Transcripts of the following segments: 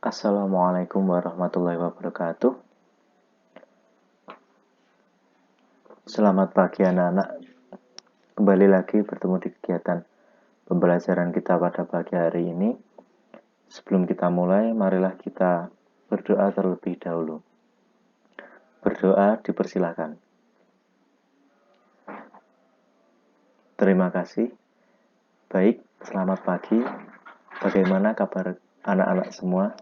Assalamualaikum warahmatullahi wabarakatuh. Selamat pagi anak-anak. Kembali lagi bertemu di kegiatan pembelajaran kita pada pagi hari ini. Sebelum kita mulai, marilah kita berdoa terlebih dahulu. Berdoa dipersilakan. Terima kasih. Baik, selamat pagi. Bagaimana kabar anak-anak semua?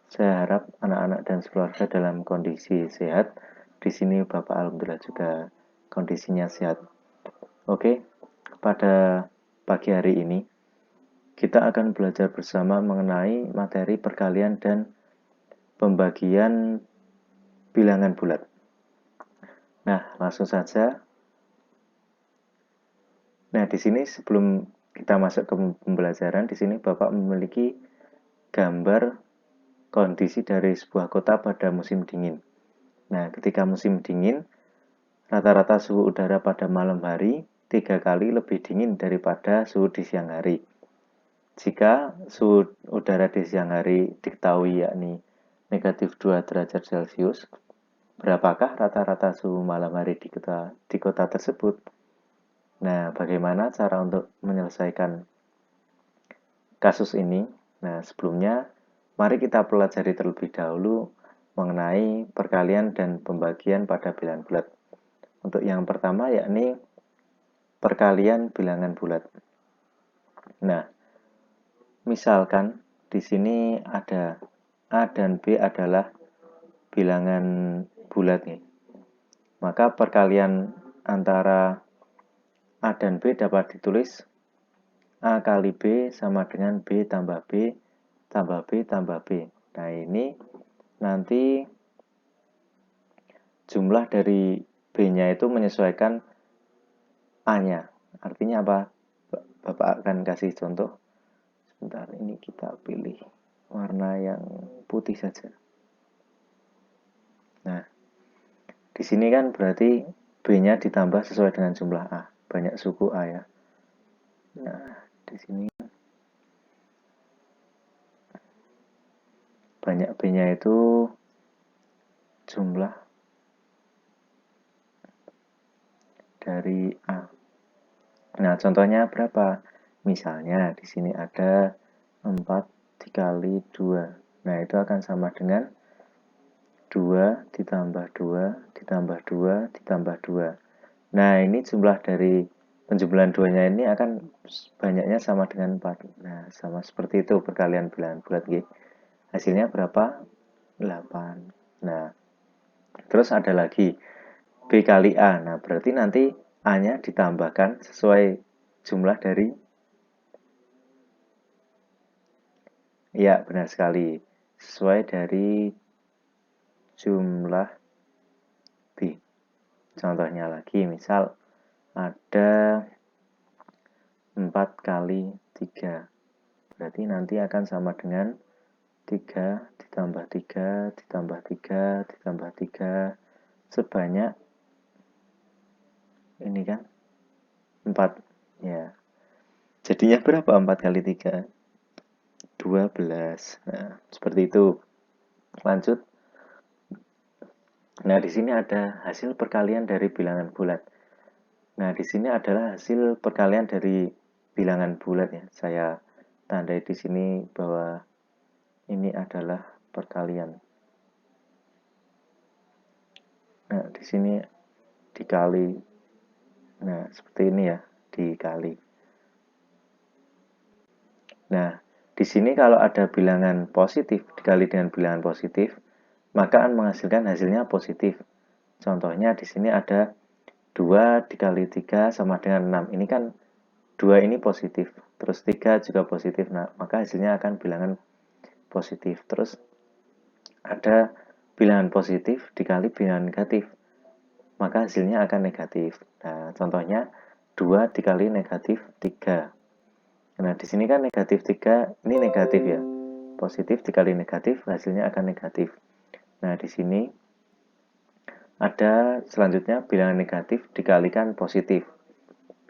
Saya harap anak-anak dan keluarga dalam kondisi sehat. Di sini Bapak alhamdulillah juga kondisinya sehat. Oke, pada pagi hari ini kita akan belajar bersama mengenai materi perkalian dan pembagian bilangan bulat. Nah, langsung saja. Nah, di sini sebelum kita masuk ke pembelajaran, di sini Bapak memiliki gambar kondisi dari sebuah kota pada musim dingin. Nah, ketika musim dingin, rata-rata suhu udara pada malam hari 3 kali lebih dingin daripada suhu di siang hari. Jika suhu udara di siang hari diketahui yakni negatif 2 derajat Celcius, berapakah rata-rata suhu malam hari di kota tersebut? Nah, bagaimana cara untuk menyelesaikan kasus ini? Nah, sebelumnya mari kita pelajari terlebih dahulu mengenai perkalian dan pembagian pada bilangan bulat. Untuk yang pertama yakni perkalian bilangan bulat. Nah, misalkan di sini ada A dan B adalah bilangan bulat nih. Maka perkalian antara A dan B dapat ditulis A kali B sama dengan B tambah B tambah B tambah B. Nah, ini nanti jumlah dari B-nya itu menyesuaikan A-nya. Artinya apa? Bapak akan kasih contoh. Sebentar, ini kita pilih warna yang putih saja. Nah, di sini kan berarti B-nya ditambah sesuai dengan jumlah A. Banyak suku A ya. Nah, di sini banyak B-nya itu jumlah dari A. Nah, contohnya berapa? Misalnya di sini ada 4 dikali 2. Nah, itu akan sama dengan 2 ditambah 2 ditambah 2 ditambah 2. Nah, ini jumlah dari penjumlahan 2-nya ini akan banyaknya sama dengan 4. Nah, sama seperti itu perkalian bilangan bulat. Hasilnya berapa? 8. Nah, terus ada lagi B kali A. Nah, berarti nanti A-nya ditambahkan sesuai jumlah dari... Ya, benar sekali. Sesuai dari jumlah B. Contohnya lagi, misal ada 4 kali 3. Berarti nanti akan sama dengan 3 ditambah 3 ditambah 3 ditambah 3 sebanyak ini kan 4 ya. Jadinya berapa 4 kali 3? 12. Nah, seperti itu. Lanjut. Nah, di sini ada hasil perkalian dari bilangan bulat. Nah, di sini adalah hasil perkalian dari bilangan bulat ya. Saya tandai di sini bahwa ini adalah perkalian. Nah, di sini dikali. Nah, seperti ini ya, dikali. Nah, di sini kalau ada bilangan positif dikali dengan bilangan positif, maka akan menghasilkan hasilnya positif. Contohnya di sini ada 2 dikali 3 sama dengan 6. Ini kan 2 ini positif, terus 3 juga positif. Nah, maka hasilnya akan bilangan positif. Terus ada bilangan positif dikali bilangan negatif, maka hasilnya akan negatif. Nah, contohnya 2 dikali negatif 3. Nah, di sini kan negatif 3, ini negatif ya. Positif dikali negatif, hasilnya akan negatif. Nah, di sini ada selanjutnya bilangan negatif dikalikan positif,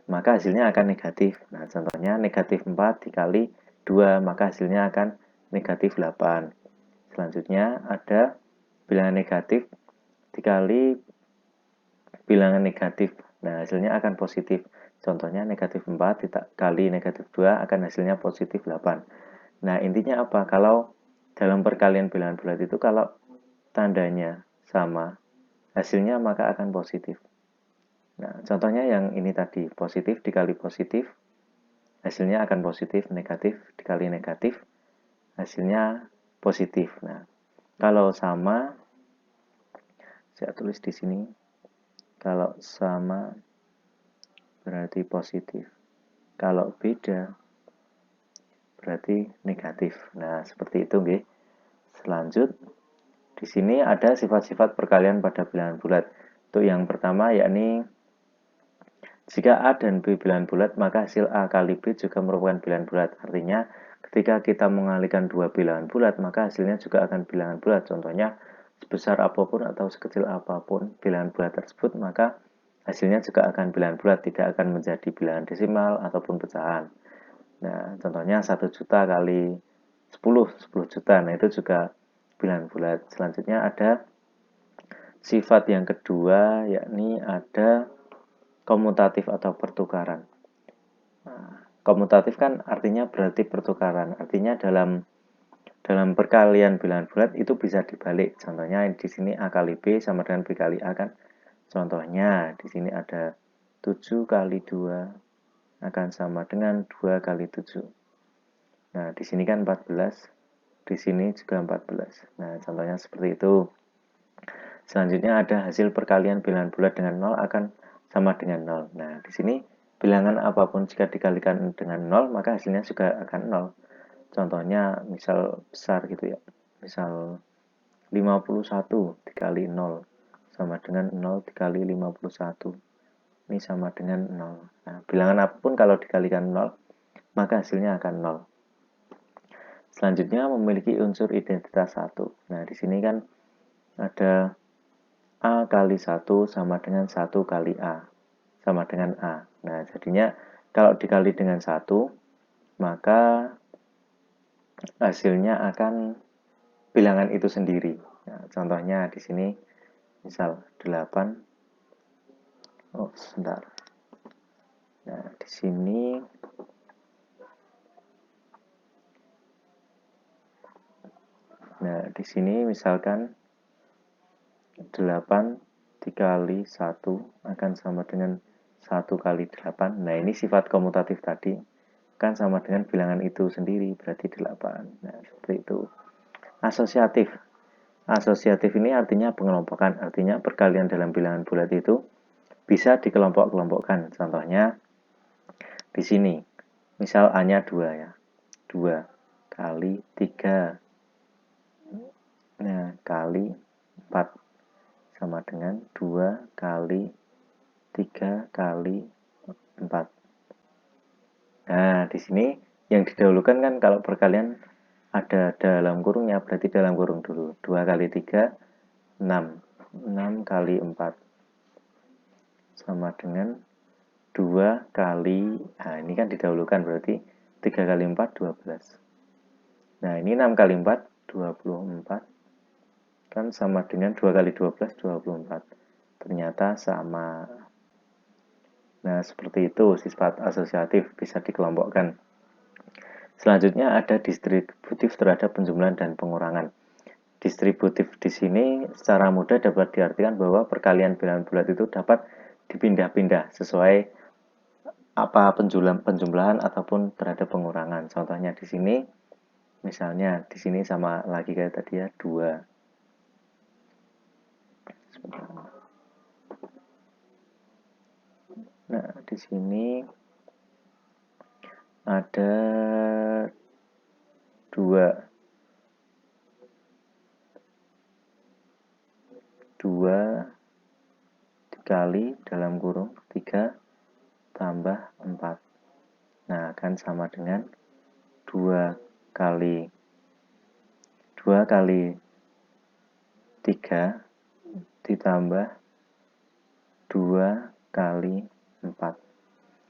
maka hasilnya akan negatif. Nah, contohnya negatif 4 dikali 2, maka hasilnya akan negatif 8. Selanjutnya ada bilangan negatif dikali bilangan negatif. Nah, hasilnya akan positif. Contohnya negatif 4 kali negatif 2 akan hasilnya positif 8. Nah, intinya apa? Kalau dalam perkalian bilangan bulat itu kalau tandanya sama, hasilnya maka akan positif. Nah, contohnya yang ini tadi, positif dikali positif, hasilnya akan positif, negatif dikali negatif, hasilnya positif. Nah, kalau sama, saya tulis di sini, kalau sama berarti positif. Kalau beda berarti negatif. Nah, seperti itu nggih. Selanjut, di sini ada sifat-sifat perkalian pada bilangan bulat. Untuk yang pertama yakni jika A dan B bilangan bulat, maka hasil A kali B juga merupakan bilangan bulat. Artinya, ketika kita mengalihkan dua bilangan bulat, maka hasilnya juga akan bilangan bulat. Contohnya, sebesar apapun atau sekecil apapun bilangan bulat tersebut, maka hasilnya juga akan bilangan bulat, tidak akan menjadi bilangan desimal ataupun pecahan. Nah, contohnya 1 juta kali 10 juta. Nah, itu juga bilangan bulat. Selanjutnya ada sifat yang kedua, yakni ada komutatif atau pertukaran. Nah, komutatif kan artinya berarti pertukaran. Artinya dalam perkalian bilangan bulat itu bisa dibalik. Contohnya di sini A kali B sama dengan B kali A kan. Contohnya di sini ada 7 kali 2 akan sama dengan 2 kali 7. Nah, di sini kan 14, di sini juga 14. Nah, contohnya seperti itu. Selanjutnya ada hasil perkalian bilangan bulat dengan 0 akan sama dengan 0. Nah, di sini bilangan apapun jika dikalikan dengan 0, maka hasilnya juga akan 0. Contohnya misal besar gitu ya. Misal 51 dikali 0 sama dengan 0 dikali 51. Ini sama dengan 0. Nah, bilangan apapun kalau dikalikan 0, maka hasilnya akan 0. Selanjutnya memiliki unsur identitas 1. Nah, di sini kan ada A kali 1 sama dengan 1 kali A. Sama dengan A. Nah, jadinya kalau dikali dengan 1, maka hasilnya akan bilangan itu sendiri. Nah, contohnya di sini misal 8. Oh, sebentar. Nah, di sini misalkan 8 dikali 1 akan sama dengan 1 kali 8. Nah, ini sifat komutatif tadi kan sama dengan bilangan itu sendiri, berarti 8. Nah, seperti itu. Asosiatif. Asosiatif ini artinya pengelompokan, artinya perkalian dalam bilangan bulat itu bisa dikelompok-kelompokkan. Contohnya di sini, misal A-nya 2 ya. 2 kali 3. Nah, kali 4 sama dengan 2 kali 3 kali 4. Nah, di sini yang didahulukan kan kalau perkalian ada dalam kurungnya, berarti dalam kurung dulu. 2 kali 3, 6. 6 kali 4 sama dengan 2 kali, nah ini kan didahulukan berarti 3 kali 4, 12. Nah, ini 6 kali 4, 24. Kan sama dengan 2 kali 12, 24. Ternyata sama. Nah, seperti itu sifat asosiatif bisa dikelompokkan. Selanjutnya ada distributif terhadap penjumlahan dan pengurangan. Distributif di sini secara mudah dapat diartikan bahwa perkalian bilangan bulat itu dapat dipindah-pindah sesuai apa penjumlahan ataupun terhadap pengurangan. Contohnya di sini, misalnya di sini sama lagi kayak tadi ya 2. Nah, di sini ada 2 dikali dalam kurung 3 tambah 4. Nah, akan sama dengan 2 kali 3 ditambah 2 kali 4.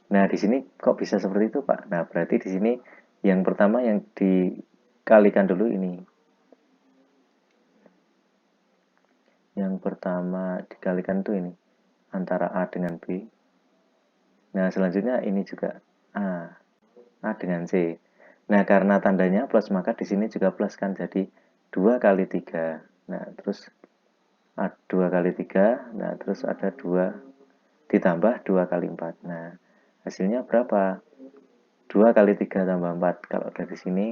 Nah, di sini kok bisa seperti itu, Pak? Nah, berarti di sini yang pertama yang kalikan dulu ini. Yang pertama dikalikan tuh ini, antara A dengan B. Nah, selanjutnya ini juga A dengan C. Nah, karena tandanya plus, maka di sini juga plus kan, jadi 2 kali 3. Nah, terus 2 kali 3, nah terus ada 2 ditambah 2 kali 4. Nah, hasilnya berapa? 2 kali 3 tambah 4. Kalau dari sini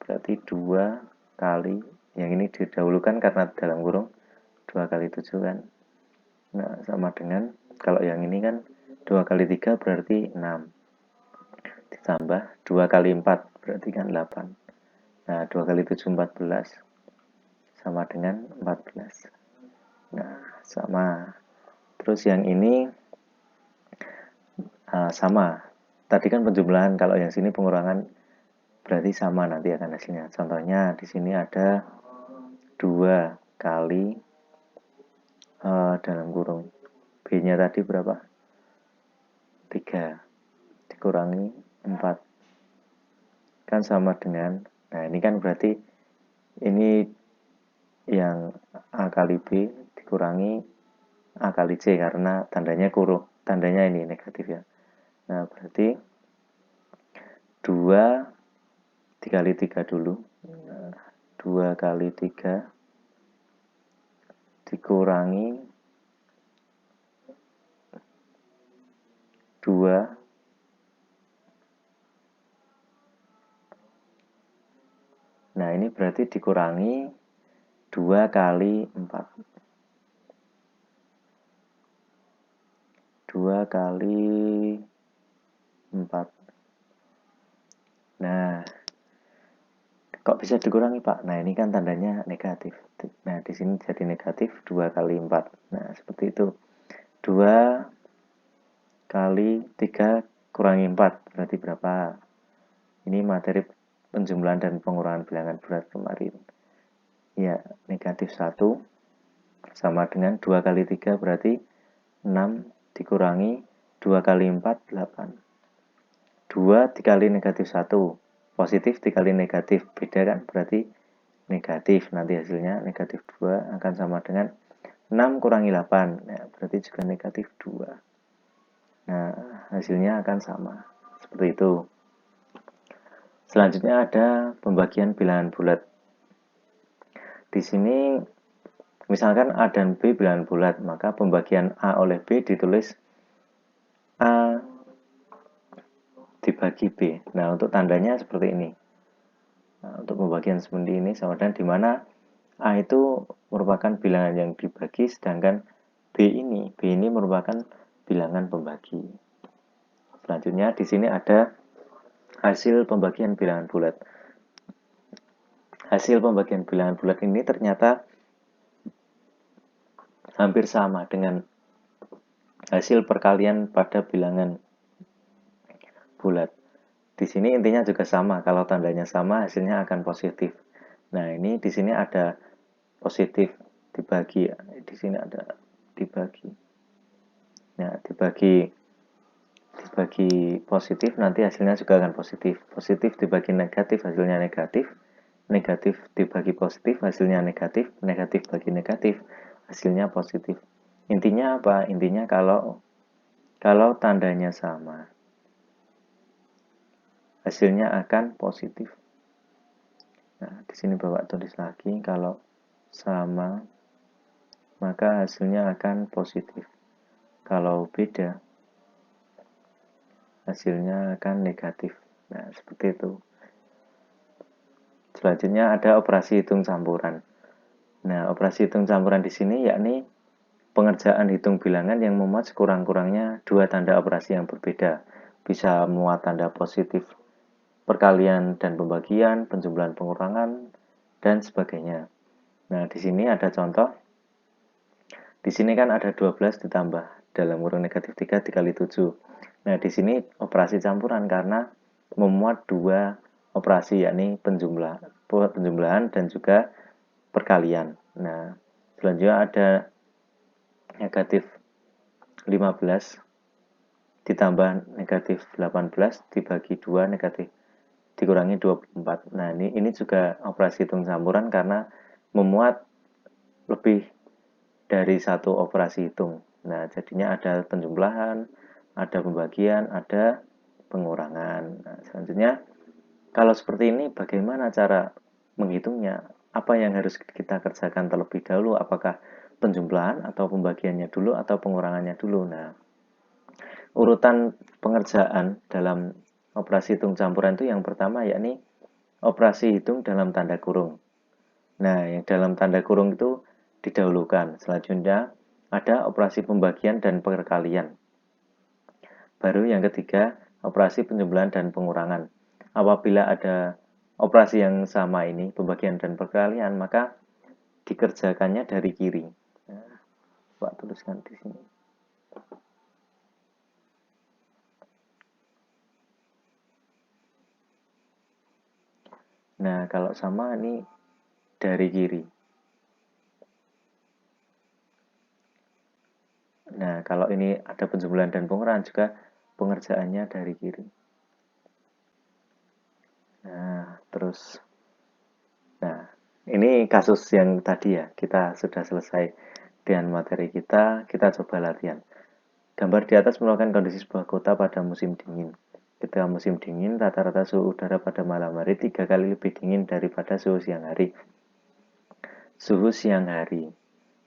berarti 2 kali, yang ini didahulukan karena dalam kurung 2 kali 7 kan. Nah, sama dengan, kalau yang ini kan 2 kali 3 berarti 6. Ditambah 2 kali 4 berarti kan 8. Nah, 2 kali 7 14. Sama dengan 14. Nah, sama. Terus yang ini sama. Tadi kan penjumlahan, kalau yang sini pengurangan, berarti sama nanti akan hasilnya. Contohnya di sini ada 2 kali dalam kurung B-nya tadi berapa? 3 dikurangi 4. Kan sama dengan, nah ini kan berarti ini yang A kali B dikurangi A kali C karena tandanya kurung, tandanya ini negatif ya. Nah, berarti 2 dikali 3 dulu. 2 kali 3 dikurangi 2. Nah, ini berarti dikurangi 2 kali 4. 2 kali 4. Nah, kok bisa dikurangi, Pak? Nah, ini kan tandanya negatif. Nah, di sini jadi negatif 2 kali 4. Nah, seperti itu. 2 kali 3 kurangi 4. Berarti berapa? Ini materi penjumlahan dan pengurangan bilangan bulat kemarin. Ya, negatif 1 sama dengan 2 kali 3 berarti 6 dikurangi 2 kali 4, 8. 2 dikali negatif 1, positif dikali negatif, beda kan? Berarti negatif, nanti hasilnya negatif 2 akan sama dengan 6 kurangi 8, nah, berarti juga negatif 2. Nah, hasilnya akan sama, seperti itu. Selanjutnya ada pembagian bilangan bulat. Di sini misalkan A dan B bilangan bulat, maka pembagian A oleh B ditulis A dibagi B. Nah, untuk tandanya seperti ini. Nah, untuk pembagian seperti ini sama dengan di mana A itu merupakan bilangan yang dibagi, sedangkan B ini merupakan bilangan pembagi. Selanjutnya di sini ada hasil pembagian bilangan bulat. Hasil pembagian bilangan bulat ini ternyata hampir sama dengan hasil perkalian pada bilangan bulat. Di sini intinya juga sama, kalau tandanya sama hasilnya akan positif. Nah, ini di sini ada positif dibagi, di sini ada dibagi. Nah, dibagi positif nanti hasilnya juga akan positif. Positif dibagi negatif hasilnya negatif. Negatif dibagi positif hasilnya negatif. Negatif bagi negatif hasilnya positif. Intinya apa? Intinya kalau tandanya sama, hasilnya akan positif. Nah, di sini Bapak tulis lagi, kalau sama maka hasilnya akan positif. Kalau beda, hasilnya akan negatif. Nah, seperti itu. Selanjutnya ada operasi hitung campuran. Nah, operasi hitung campuran di sini yakni pengerjaan hitung bilangan yang memuat sekurang-kurangnya dua tanda operasi yang berbeda. Bisa memuat tanda positif perkalian dan pembagian, penjumlahan pengurangan, dan sebagainya. Nah, di sini ada contoh. Di sini kan ada 12 ditambah dalam kurung negatif 3 dikali 7. Nah, di sini operasi campuran karena memuat dua operasi, yakni penjumlahan dan juga perkalian. Nah, selanjutnya ada negatif 15 ditambah negatif 18 dibagi 2 negatif dikurangi 24. Nah, ini juga operasi hitung campuran karena memuat lebih dari satu operasi hitung. Nah, jadinya ada penjumlahan, ada pembagian, ada pengurangan. Nah, selanjutnya, kalau seperti ini bagaimana cara menghitungnya? Apa yang harus kita kerjakan terlebih dahulu? Apakah penjumlahan atau pembagiannya dulu atau pengurangannya dulu? Nah, urutan pengerjaan dalam operasi hitung campuran itu yang pertama yakni operasi hitung dalam tanda kurung. Nah, yang dalam tanda kurung itu didahulukan. Selanjutnya ada operasi pembagian dan perkalian. Baru yang ketiga, operasi penjumlahan dan pengurangan. Apabila ada operasi yang sama ini, pembagian dan perkalian, maka dikerjakannya dari kiri. Nah, Pak tuliskan di sini. Nah, kalau sama ini dari kiri. Nah, kalau ini ada penjumlahan dan pengurangan juga pengerjaannya dari kiri. Nah, terus nah, ini kasus yang tadi ya, kita sudah selesai dengan materi kita coba latihan. Gambar di atas merupakan kondisi sebuah kota pada musim dingin. Ketika musim dingin, rata-rata suhu udara pada malam hari 3 kali lebih dingin daripada suhu siang hari. Suhu siang hari,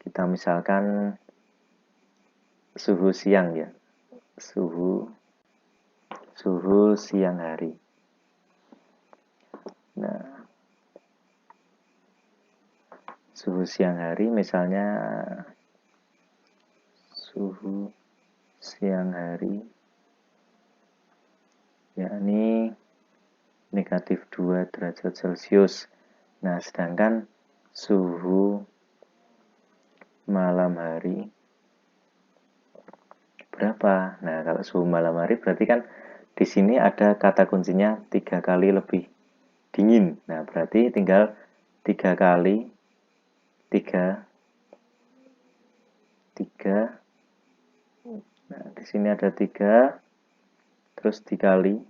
kita misalkan suhu siang ya, suhu siang hari. Nah, suhu siang hari misalnya suhu siang hari yakni negatif 2 derajat Celcius. Nah, sedangkan suhu malam hari berapa? Nah, kalau suhu malam hari berarti kan di sini ada kata kuncinya 3 kali lebih dingin. Nah, berarti tinggal 3 kali 3 3. Nah, di sini ada 3 terus dikali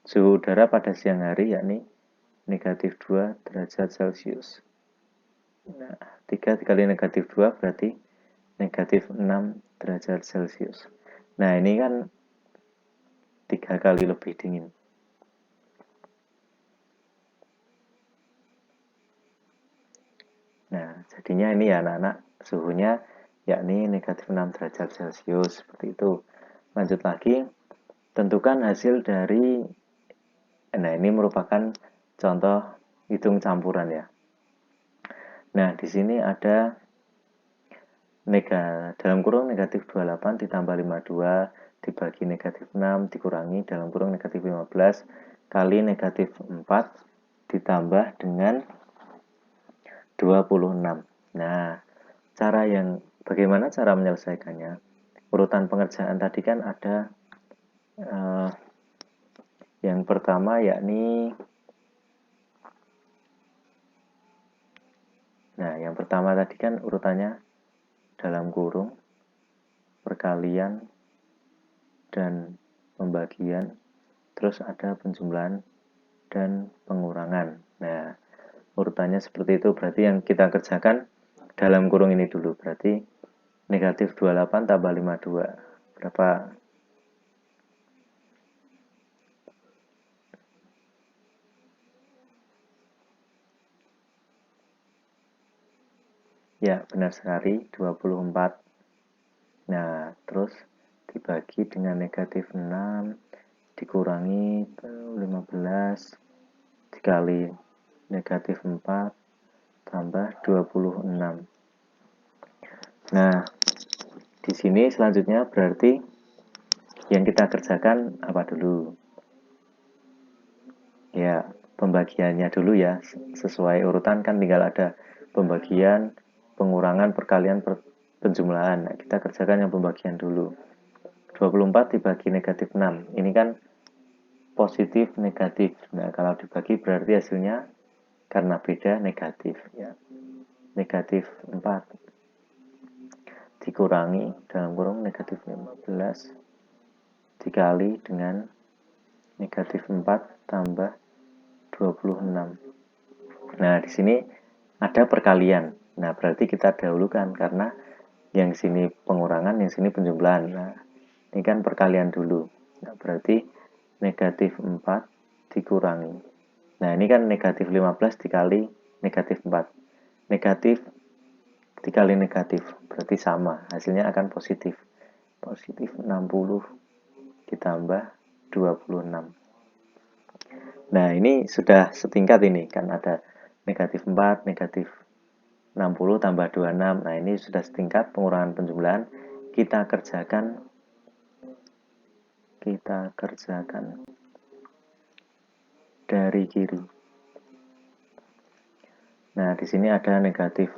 suhu udara pada siang hari yakni negatif 2 derajat Celcius. Nah, 3 dikali negatif 2 berarti negatif 6 derajat Celcius. Nah, ini kan 3 kali lebih dingin. Nah, jadinya ini ya anak-anak, suhunya yakni negatif 6 derajat Celcius, seperti itu. Lanjut lagi, tentukan hasil dari, nah ini merupakan contoh hitung campuran ya. Nah, di sini ada dalam kurung negatif 28 ditambah 52 dibagi negatif 6 dikurangi dalam kurung negatif 15 kali negatif 4 ditambah dengan 26. Nah, bagaimana cara menyelesaikannya? Urutan pengerjaan tadi kan ada yang pertama yakni yang pertama tadi kan urutannya dalam kurung perkalian dan pembagian, terus ada penjumlahan dan pengurangan. Nah, urutannya seperti itu, berarti yang kita kerjakan dalam kurung ini dulu, berarti negatif 28 tambah 52 berapa? Ya, benar sekali, 24. Nah, terus dibagi dengan negatif 6 dikurangi 15 dikali negatif 4 tambah 26. Nah, di sini selanjutnya berarti yang kita kerjakan apa dulu? Ya, pembagiannya dulu ya, sesuai urutan kan tinggal ada pembagian, pengurangan, perkalian, penjumlahan. Nah, kita kerjakan yang pembagian dulu. 24 dibagi negatif 6. Ini kan positif negatif. Nah, kalau dibagi berarti hasilnya karena beda negatif ya. Negatif 4 dikurangi dalam kurung negatif 15 dikali dengan Negatif 4 tambah 26. Nah, di sini ada perkalian. Nah, berarti kita dahulukan karena yang sini pengurangan, yang sini penjumlahan. Nah, ini kan perkalian dulu. Nah, berarti negatif 4 dikurangi. Nah, ini kan negatif 15 dikali negatif 4. Negatif dikali negatif, berarti sama. Hasilnya akan positif. Positif 60 ditambah 26. Nah, ini sudah setingkat ini. Kan ada negatif 4, negatif 60 tambah 26. Nah, ini sudah setingkat pengurangan penjumlahan. Kita kerjakan dari kiri. Nah, di sini ada negatif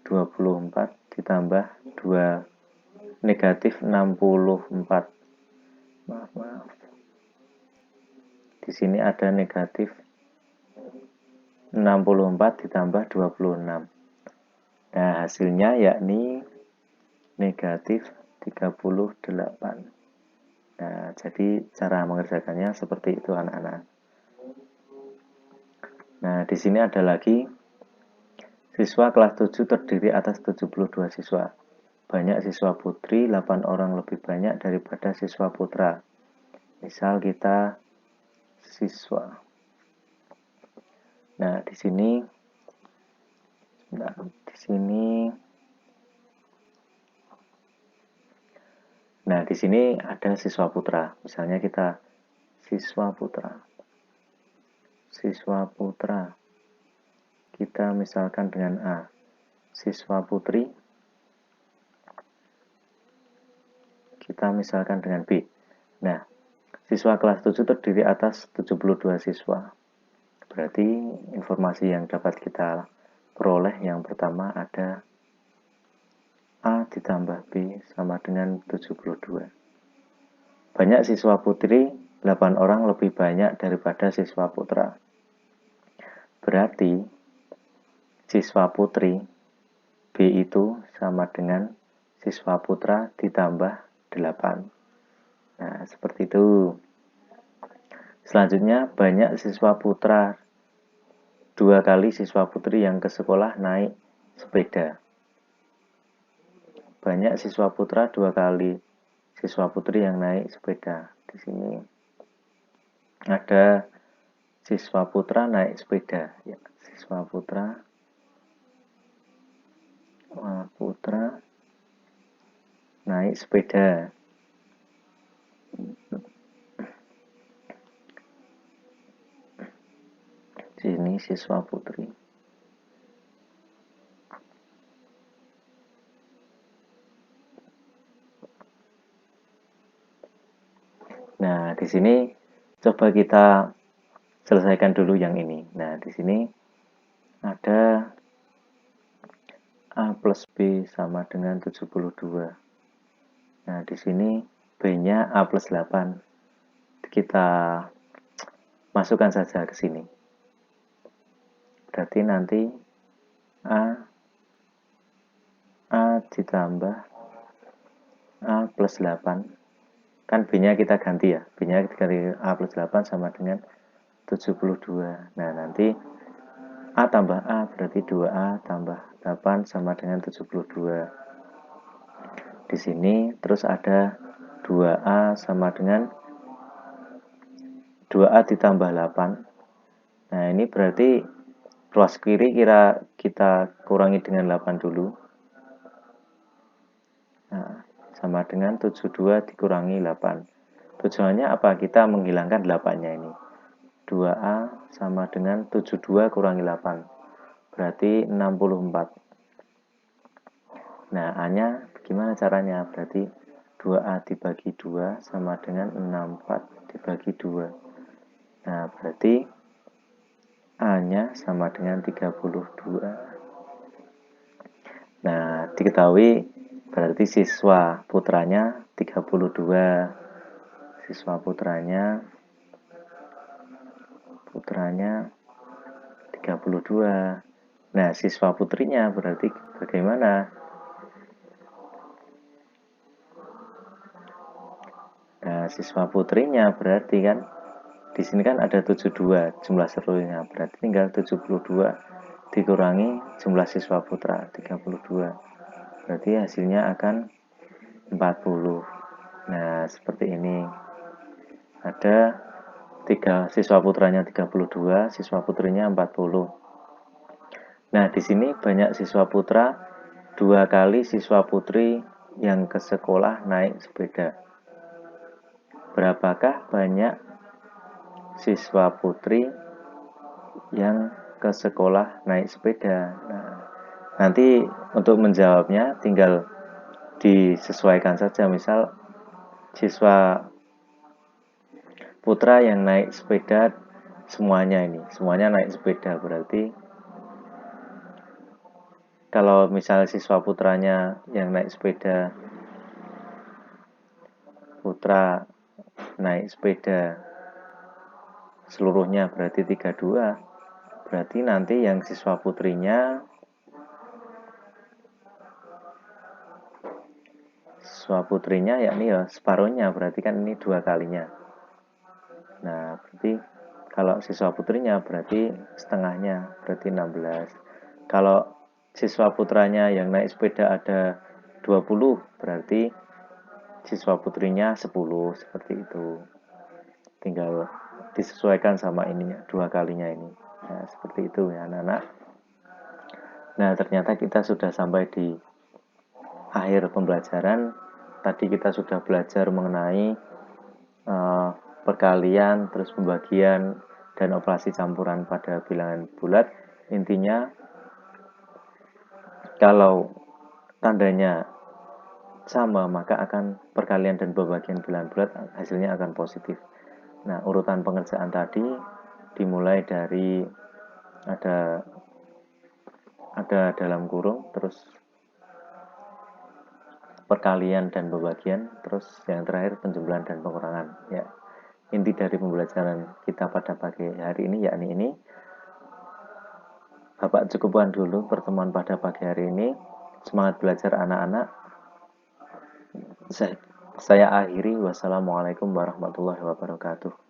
24 ditambah 2 negatif 64. Maaf. Di sini ada negatif 64 ditambah 26. Nah, hasilnya yakni negatif 38. Nah, jadi cara mengerjakannya seperti itu anak-anak. Nah, di sini ada lagi siswa kelas 7 terdiri atas 72 siswa. Banyak siswa putri, 8 orang lebih banyak daripada siswa putra. Misal kita siswa. Nah, di sini ada siswa putra. Misalnya kita siswa putra. Siswa putra. Kita misalkan dengan A. Siswa putri kita misalkan dengan B. Nah, siswa kelas 7 terdiri atas 72 siswa. Berarti informasi yang dapat kita peroleh yang pertama ada A ditambah B sama dengan 72. Banyak siswa putri, 8 orang lebih banyak daripada siswa putra. Berarti siswa putri B itu sama dengan siswa putra ditambah 8. Nah, seperti itu. Selanjutnya, banyak siswa putra. 2 kali siswa putri yang ke sekolah naik sepeda. Banyak siswa putra 2 kali siswa putri yang naik sepeda. Di sini ada siswa putra naik sepeda. Ya, siswa putra naik sepeda. Sini siswa putri. Nah, di sini coba kita selesaikan dulu yang ini. Nah, di sini ada A plus B sama dengan 72. Nah, di sini B-nya A plus 8. Kita masukkan saja ke sini. Berarti nanti A ditambah A plus 8. Kan B-nya kita ganti ya. B-nya dari A plus 8 sama dengan 72. Nah, nanti A tambah A berarti 2A tambah 8 sama dengan 72. Di sini terus ada 2A sama dengan 2A ditambah 8. Nah, ini berarti ruas kiri kita kurangi dengan 8 dulu. Nah, sama dengan 72 dikurangi 8. Tujuannya apa? Kita menghilangkan 8-nya ini. 2A sama dengan 72 kurangi 8. Berarti 64. Nah, A-nya gimana caranya? Berarti 2A dibagi 2 sama dengan 64 dibagi 2. Nah, berarti A-nya sama dengan 32. Nah, diketahui berarti siswa putranya 32. Siswa putranya 32. Nah, siswa putrinya berarti bagaimana? Nah, siswa putrinya berarti kan Di sini kan ada 72 jumlah seluruhnya, berarti tinggal 72 dikurangi jumlah siswa putra 32. Berarti hasilnya akan 40. Nah, seperti ini. Ada siswa putranya 32, siswa putrinya 40. Nah, di sini banyak siswa putra, 2 kali siswa putri yang ke sekolah naik sepeda. Berapakah banyak siswa putri yang ke sekolah naik sepeda? Nah, nanti untuk menjawabnya tinggal disesuaikan saja. Misal siswa putra yang naik sepeda semuanya naik sepeda, berarti kalau misal siswa putranya yang naik sepeda, putra naik sepeda seluruhnya berarti 32, berarti nanti yang siswa putrinya yakni ya separuhnya, berarti kan ini 2 kalinya. Nah, berarti kalau siswa putrinya berarti setengahnya, berarti 16. Kalau siswa putranya yang naik sepeda ada 20, berarti siswa putrinya 10, seperti itu. Tinggal disesuaikan sama ininya, 2 kalinya ini. Nah, seperti itu ya anak-anak. Nah, ternyata kita sudah sampai di akhir pembelajaran. Tadi kita sudah belajar mengenai perkalian, terus pembagian, dan operasi campuran pada bilangan bulat. Intinya, kalau tandanya sama, maka akan perkalian dan pembagian bilangan bulat hasilnya akan positif. Nah, urutan pengerjaan tadi dimulai dari ada dalam kurung, terus perkalian dan pembagian, terus yang terakhir penjumlahan dan pengurangan. Ya, inti dari pembelajaran kita pada pagi hari ini yakni ini. Bapak cukupkan dulu pertemuan pada pagi hari ini. Semangat belajar anak-anak. Saya akhiri. Wassalamualaikum warahmatullahi wabarakatuh.